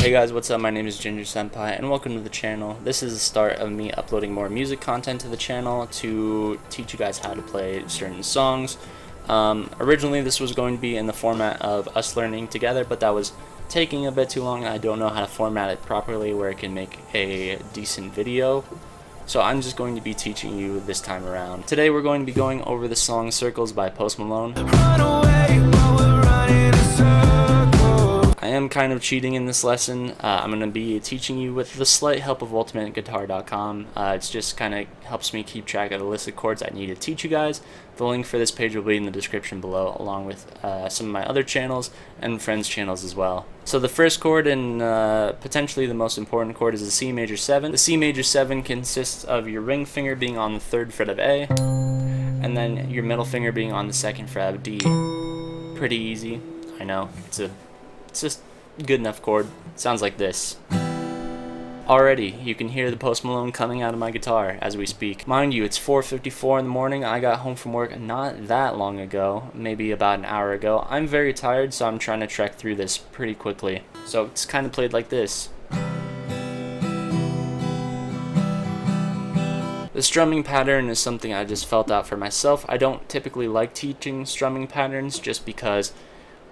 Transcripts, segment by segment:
Hey guys, what's up? My name is Ginger Senpai and welcome to the channel. This is the start of me uploading more music content to the channel to teach you guys how to play certain songs. Originally this was going to be in the format of us learning together, but that was taking a bit too long and I don't know how to format it properly where it can make a decent video. So I'm just going to be teaching you this time around. Today we're going to be going over the song Circles by Malone. I am kind of cheating in this lesson. I'm going to be teaching you with the slight help of UltimateGuitar.com. It's just kind of helps me keep track of the list of chords I need to teach you guys. The link for this page will be in the description below, along with some of my other channels and friends' channels as well. So the first chord and potentially the most important chord is the C major 7. The C major 7 consists of your ring finger being on the 3rd fret of A, and then your middle finger being on the 2nd fret of D. Pretty easy, I know. It's just good enough chord. Sounds like this. Already, you can hear the Post Malone coming out of my guitar as we speak. Mind you, it's 4:54 in the morning. I got home from work not that long ago, maybe about an hour ago. I'm very tired, so I'm trying to trek through this pretty quickly. So it's kind of played like this. The strumming pattern is something I just felt out for myself. I don't typically like teaching strumming patterns just because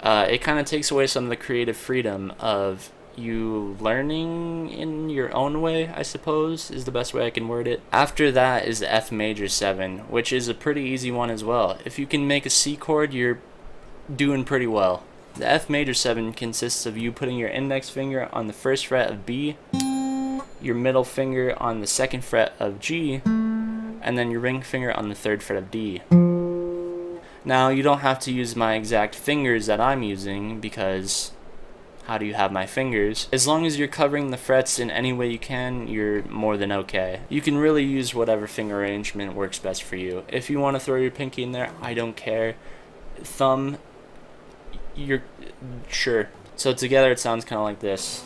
it kind of takes away some of the creative freedom of you learning in your own way, I suppose, is the best way I can word it. After that is the F major 7, which is a pretty easy one as well. If you can make a C chord, you're doing pretty well. The F major 7 consists of you putting your index finger on the 1st fret of B, your middle finger on the 2nd fret of G, and then your ring finger on the 3rd fret of D. Now, you don't have to use my exact fingers that I'm using, because how do you have my fingers? As long as you're covering the frets in any way you can, you're more than okay. You can really use whatever finger arrangement works best for you. If you want to throw your pinky in there, I don't care. Thumb, you're sure. So together it sounds kind of like this.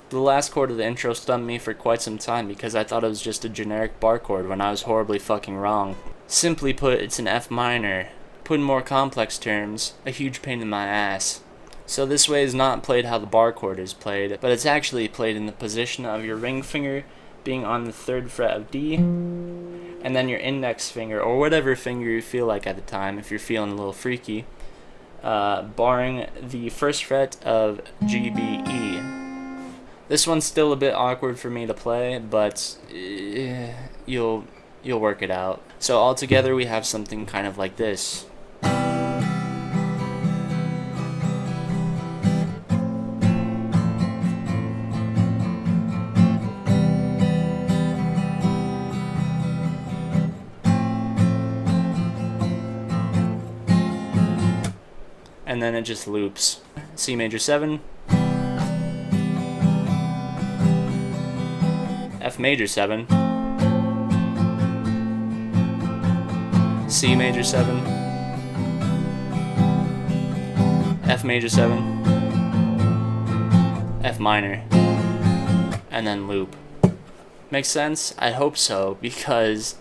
The last chord of the intro stumped me for quite some time because I thought it was just a generic bar chord when I was horribly fucking wrong. Simply put, it's an F minor. Put in more complex terms, a huge pain in my ass. So this way is not played how the bar chord is played, but it's actually played in the position of your ring finger being on the 3rd fret of D, and then your index finger, or whatever finger you feel like at the time, if you're feeling a little freaky, barring the 1st fret of G, B, E. This one's still a bit awkward for me to play, but you'll work it out. So all together we have something kind of like this. And then it just loops. C major 7. F major 7, C major 7, F major 7, F minor, and then loop. Makes sense? I hope so, because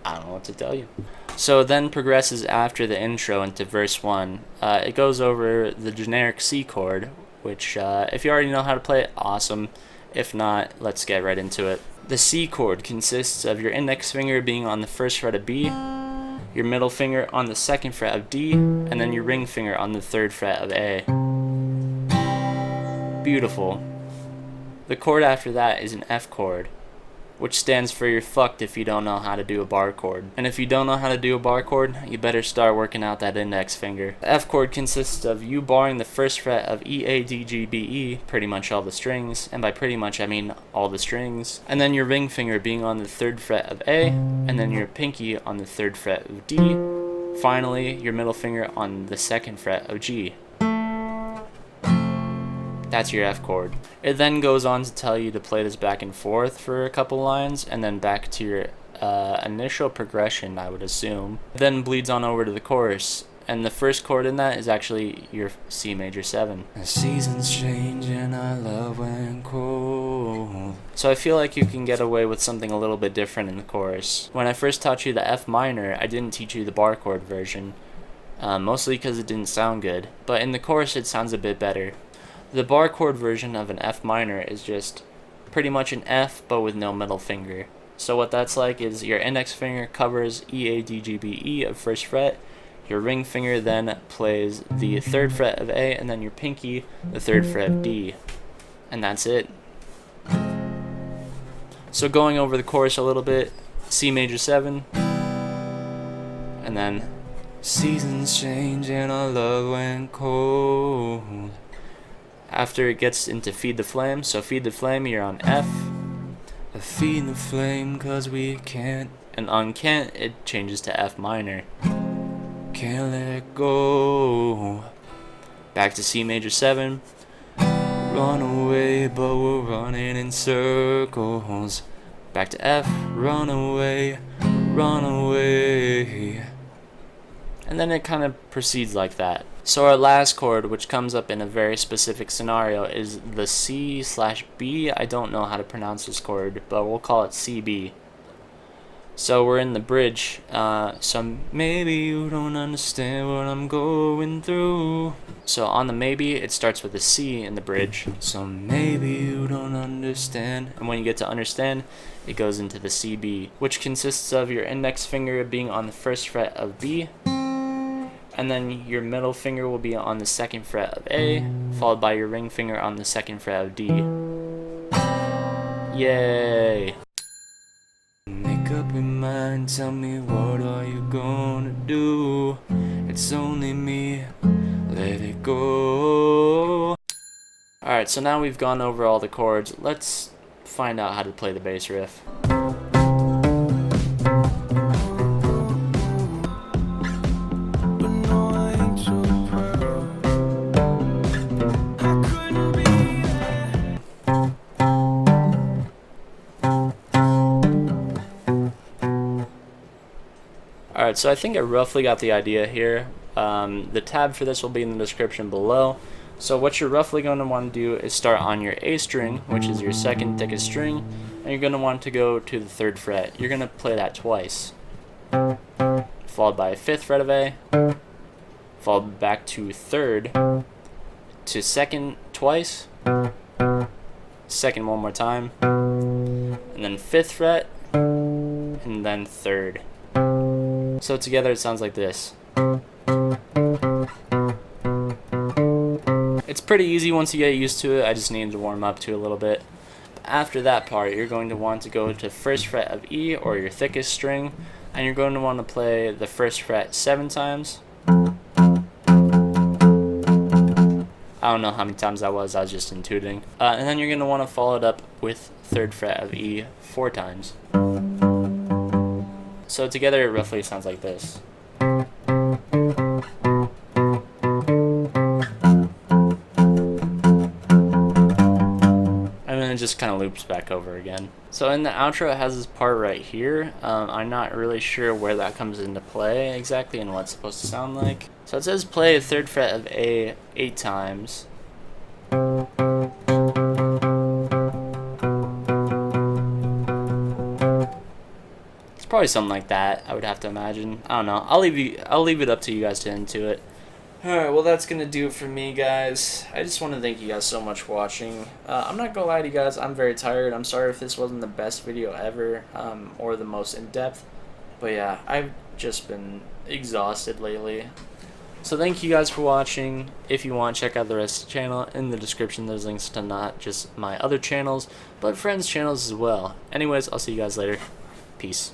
I don't know what to tell you. So it then progresses after the intro into verse 1. It goes over the generic C chord, which if you already know how to play it, awesome. If not, let's get right into it. The C chord consists of your index finger being on the 1st fret of B, your middle finger on the 2nd fret of D, and then your ring finger on the 3rd fret of A. Beautiful. The chord after that is an F chord, which stands for you're fucked if you don't know how to do a bar chord. And if you don't know how to do a bar chord, you better start working out that index finger. The F chord consists of you barring the 1st fret of E, A, D, G, B, E, pretty much all the strings, and by pretty much I mean all the strings, and then your ring finger being on the 3rd fret of A, and then your pinky on the 3rd fret of D, finally your middle finger on the 2nd fret of G. That's your F chord. It then goes on to tell you to play this back and forth for a couple lines, and then back to your initial progression, I would assume. It then bleeds on over to the chorus, and the first chord in that is actually your C major 7. The seasons change and I love when cold cold. So I feel like you can get away with something a little bit different in the chorus. When I first taught you the F minor, I didn't teach you the bar chord version, mostly because it didn't sound good, but in the chorus it sounds a bit better. The bar chord version of an F minor is just pretty much an F but with no middle finger. So what that's like is your index finger covers E, A, D, G, B, E of 1st fret, your ring finger then plays the 3rd fret of A, and then your pinky the 3rd fret of D. And that's it. So going over the chorus a little bit, C major 7, and then seasons change and our love went cold. After it gets into Feed the Flame, so Feed the Flame, you're on F. Feed the flame cause we can't, and on can't it changes to F minor. Can't let it go. Back to C major 7. Run away, but we're running in circles. Back to F. Run away, run away. And then it kind of proceeds like that. So our last chord, which comes up in a very specific scenario, is the C/B. I don't know how to pronounce this chord, but we'll call it CB. So we're in the bridge. So maybe you don't understand what I'm going through. So on the maybe, it starts with a C in the bridge. So maybe you don't understand. And when you get to understand, it goes into the CB, which consists of your index finger being on the 1st fret of B, and then your middle finger will be on the 2nd fret of A, followed by your ring finger on the 2nd fret of D. Yay! Make up your mind, tell me what are you gonna do? It's only me, let it go. Alright, so now we've gone over all the chords. Let's find out how to play the bass riff. Alright, so I think I roughly got the idea here. The tab for this will be in the description below. So what you're roughly going to want to do is start on your A string, which is your 2nd thickest string, and you're going to want to go to the 3rd fret. You're going to play that twice, followed by a 5th fret of A, followed back to 3rd, to 2nd twice, 2nd one more time, and then 5th fret, and then 3rd. So together it sounds like this. It's pretty easy once you get used to it. I just needed to warm up to it a little bit. After that part, you're going to want to go to 1st fret of E, or your thickest string, and you're going to want to play the 1st fret 7 times. I don't know how many times that was, I was just intuiting. And then you're going to want to follow it up with 3rd fret of E 4 times. So together it roughly sounds like this. And then it just kind of loops back over again. So in the outro it has this part right here. I'm not really sure where that comes into play exactly and what it's supposed to sound like. So it says play a 3rd fret of A 8 times. Probably something like that, I would have to imagine. I don't know. I'll leave it up to you guys to into it. Alright, well that's gonna do it for me, guys. I just want to thank you guys so much for watching. I'm not gonna lie to you guys, I'm very tired. I'm sorry if this wasn't the best video ever, or the most in-depth. But yeah, I've just been exhausted lately. So thank you guys for watching. If you want, check out the rest of the channel. In the description there's links to not just my other channels, but friends' channels as well. Anyways, I'll see you guys later. Peace.